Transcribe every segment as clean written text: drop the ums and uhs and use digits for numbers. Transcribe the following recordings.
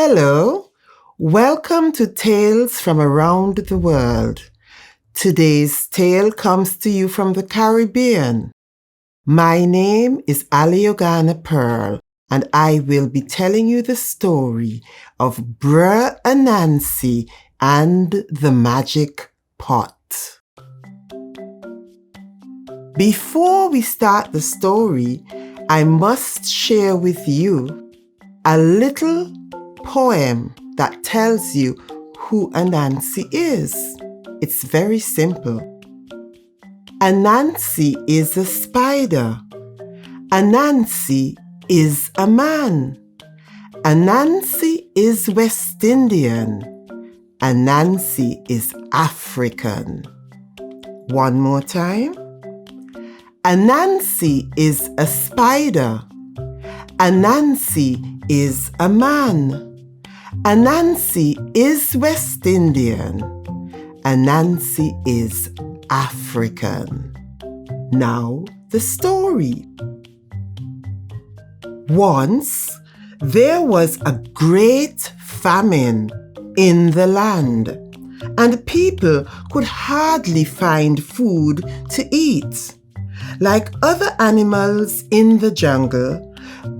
Hello, welcome to Tales from Around the World. Today's tale comes to you from the Caribbean. My name is Aliogana Pearl, and I will be telling you the story of Bre'r Anancy and the magic pot. Before we start the story, I must share with you a little poem that tells you who Anansi is. It's very simple. Anansi is a spider. Anansi is a man. Anansi is West Indian. Anansi is African. One more time. Anansi is a spider. Anansi is a man. Anansi is West Indian. Anansi is African. Now the story. Once there was a great famine in the land, and people could hardly find food to eat. Like other animals in the jungle,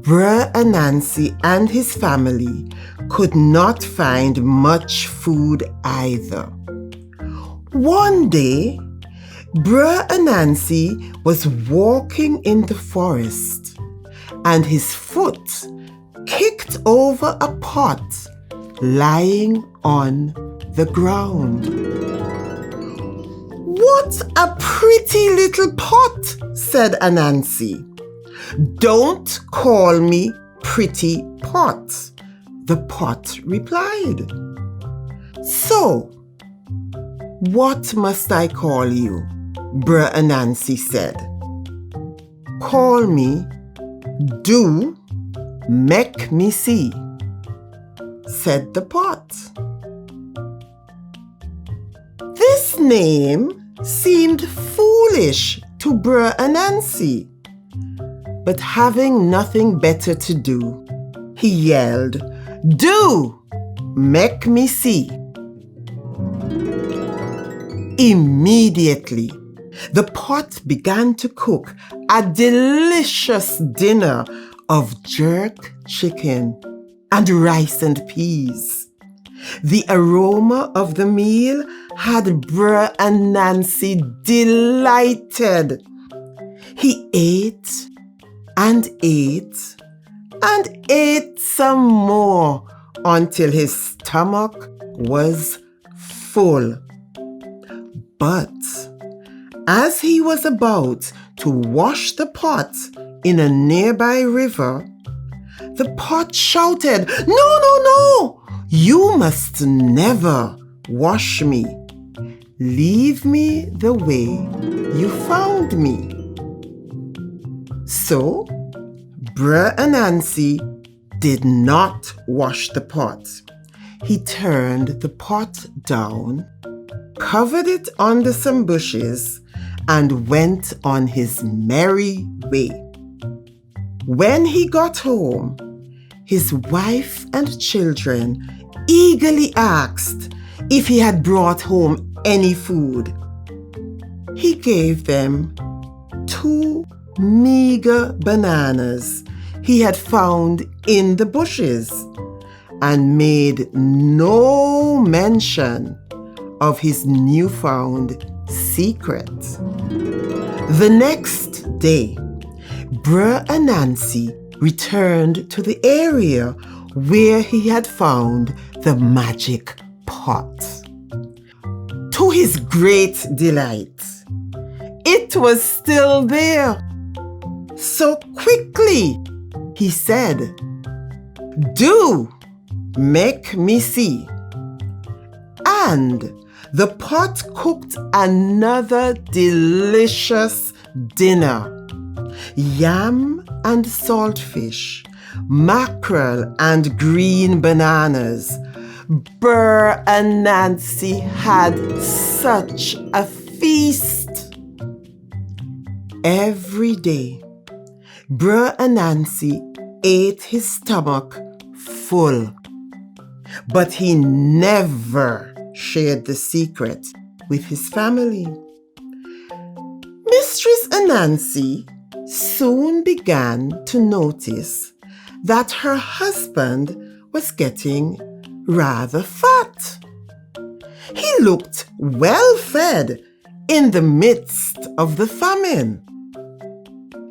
Bre'r Anancy and his family could not find much food either. One day, Bre'r Anancy was walking in the forest, and his foot kicked over a pot lying on the ground. "What a pretty little pot," said Anancy. "Don't call me pretty pot," the pot replied. "So, what must I call you?" Bre'r Anancy said. "Call me Do Make Me See," said the pot. This name seemed foolish to Bre'r Anancy, but having nothing better to do, he yelled, "Do make me see." Immediately, the pot began to cook a delicious dinner of jerk chicken and rice and peas. The aroma of the meal had Bre'r Anancy delighted. He ate and ate and ate some more until his stomach was full. But as he was about to wash the pot in a nearby river, the pot shouted, "No, no, no! You must never wash me. Leave me the way you found me." So, Bre'r Anancy did not wash the pot. He turned the pot down, covered it under some bushes, and went on his merry way. When he got home, his wife and children eagerly asked if he had brought home any food. He gave them 2 meager bananas he had found in the bushes and made no mention of his newfound secret. The next day, Bre'r Anancy returned to the area where he had found the magic pot. To his great delight, it was still there. So quickly, he said, "Do make me see." And the pot cooked another delicious dinner. Yam and saltfish, mackerel and green bananas. Bre'r Anancy had such a feast. Every day, Bre'r Anancy ate his stomach full. but he never shared the secret with his family. Mistress Anansi soon began to notice that her husband was getting rather fat. He looked well fed in the midst of the famine.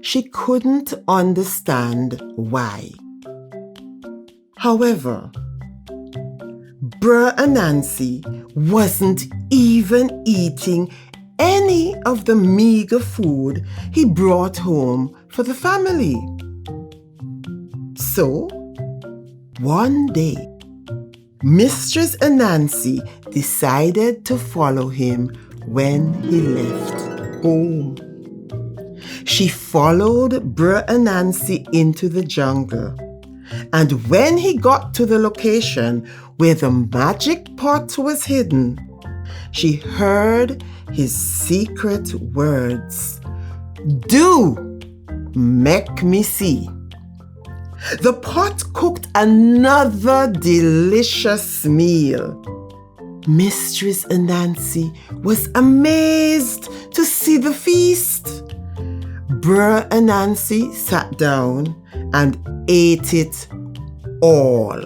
She couldn't understand why. However, Bre'r Anancy wasn't even eating any of the meager food he brought home for the family. So, one day, Mistress Anansi decided to follow him when he left home. She followed Bre'r Anancy into the jungle, and when he got to the location where the magic pot was hidden, she heard his secret words. "Do make me see." The pot cooked another delicious meal. Mistress Anansi was amazed to see the feast. Bre'r Anancy sat down and ate it all.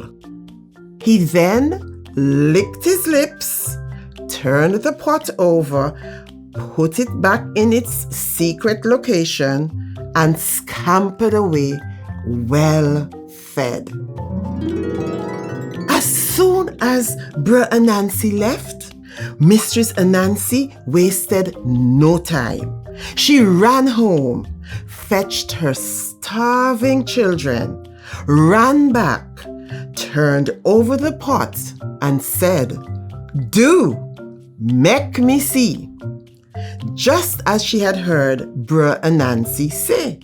He then licked his lips, turned the pot over, put it back in its secret location, and scampered away well fed. As soon as Bre'r Anancy left, Mistress Anansi wasted no time. She ran home, fetched her starving children, ran back, turned over the pot, and said, "Do make me see," just as she had heard Bre'r Anancy say.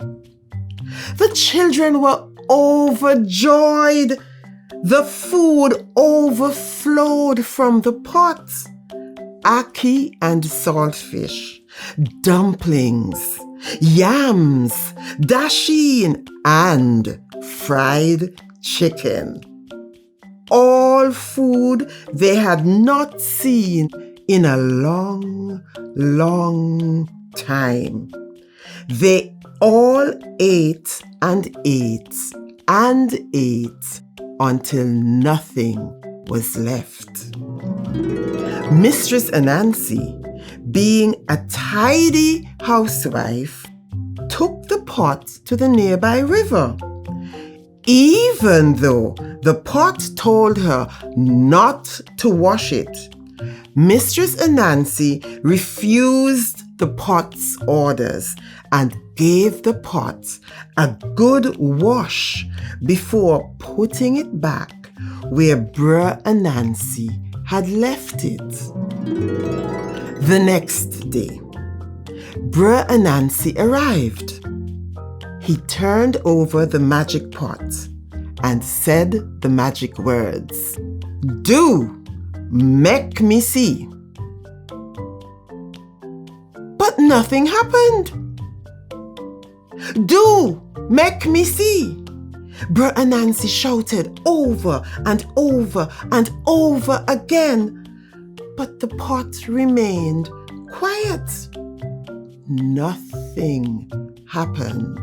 The children were overjoyed. The food overflowed from the pot. Ackee and saltfish, dumplings, yams, dasheen, and fried chicken. All food they had not seen in a long, long time. They all ate and ate and ate until nothing was left. Mistress Anansi, being a tidy housewife, took the pot to the nearby river. Even though the pot told her not to wash it, Mistress Anansi refused the pot's orders and gave the pot a good wash before putting it back where Bre'r Anancy had left it. The next day, Bre'r Anancy arrived. He turned over the magic pot and said the magic words, "Do make me see." But nothing happened. "Do make me see," Bre'r Anancy shouted over and over and over again. But the pot remained quiet. Nothing happened.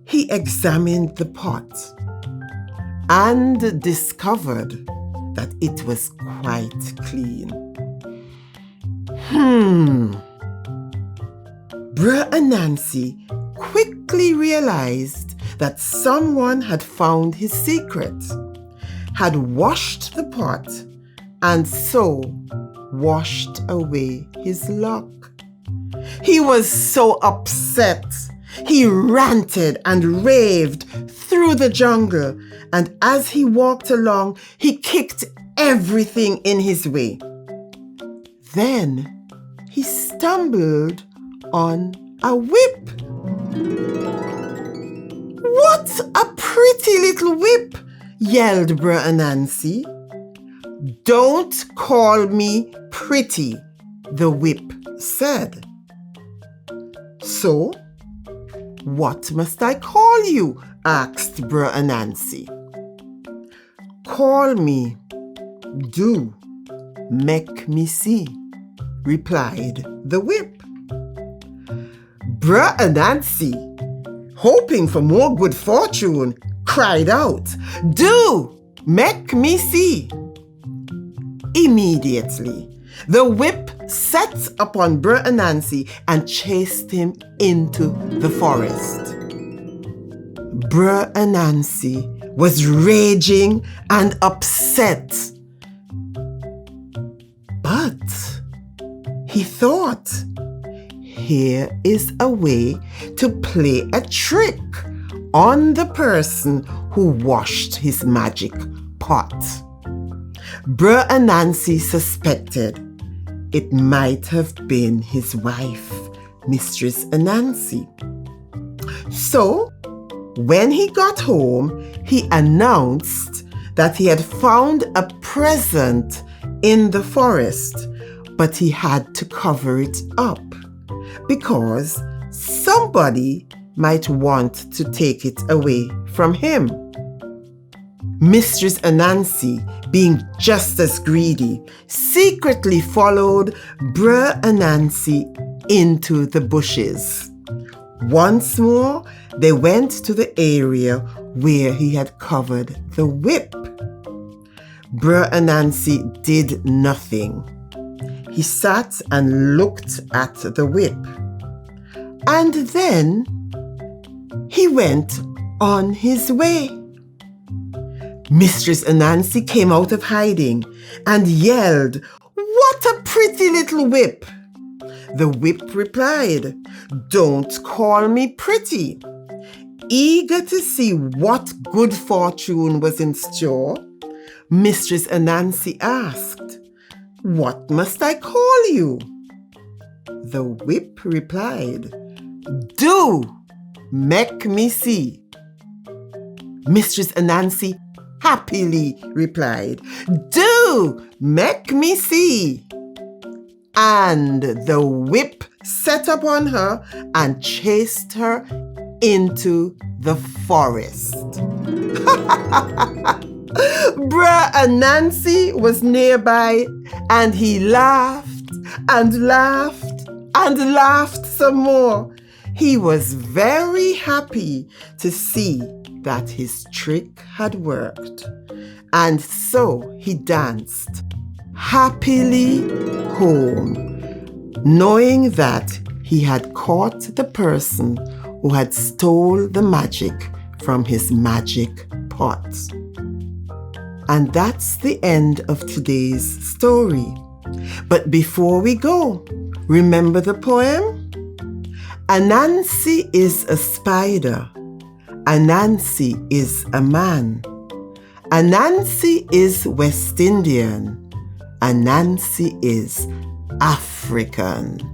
He examined the pot and discovered that it was quite clean. Bre'r Anancy quickly realized that someone had found his secret, had washed the pot, and so washed away his luck. He was so upset. He ranted and raved through the jungle, and as he walked along, he kicked everything in his way. Then he stumbled on a whip. "What a pretty little whip!" yelled Bre'r Anancy. "Don't call me pretty," the whip said. "So, what must I call you?" asked Bre'r Anancy. call me. Do make me see, replied the whip. Bre'r Anancy, hoping for more good fortune, cried out, Do make me see. Immediately, the whip set upon Bre'r Anancy and chased him into the forest. Bre'r Anancy was raging and upset. But he thought, here is a way to play a trick on the person who washed his magic pot. Bre'r Anancy suspected it might have been his wife, Mistress Anansi. So, when he got home, he announced that he had found a present in the forest, but he had to cover it up because somebody might want to take it away from him. Mistress Anansi, being just as greedy, secretly followed Bre'r Anancy into the bushes. Once more, they went to the area where he had covered the whip. Bre'r Anancy did nothing. He sat and looked at the whip. And then he went on his way. Mistress Anansi came out of hiding and yelled, "What a pretty little whip!" The whip replied, "Don't call me pretty." Eager to see what good fortune was in store, Mistress Anansi asked, "What must I call you?" The whip replied, "Do make me see." Mistress Anansi happily replied, "Do make me see." And the whip set upon her and chased her into the forest. Bre'r Anancy was nearby, and he laughed and laughed and laughed some more. He was very happy to see that his trick had worked, and so he danced happily home, knowing that he had caught the person who had stole the magic from his magic pot. And that's the end of today's story. But before we go, remember the poem? Anansi is a spider. Anansi is a man. Anansi is West Indian. Anansi is African.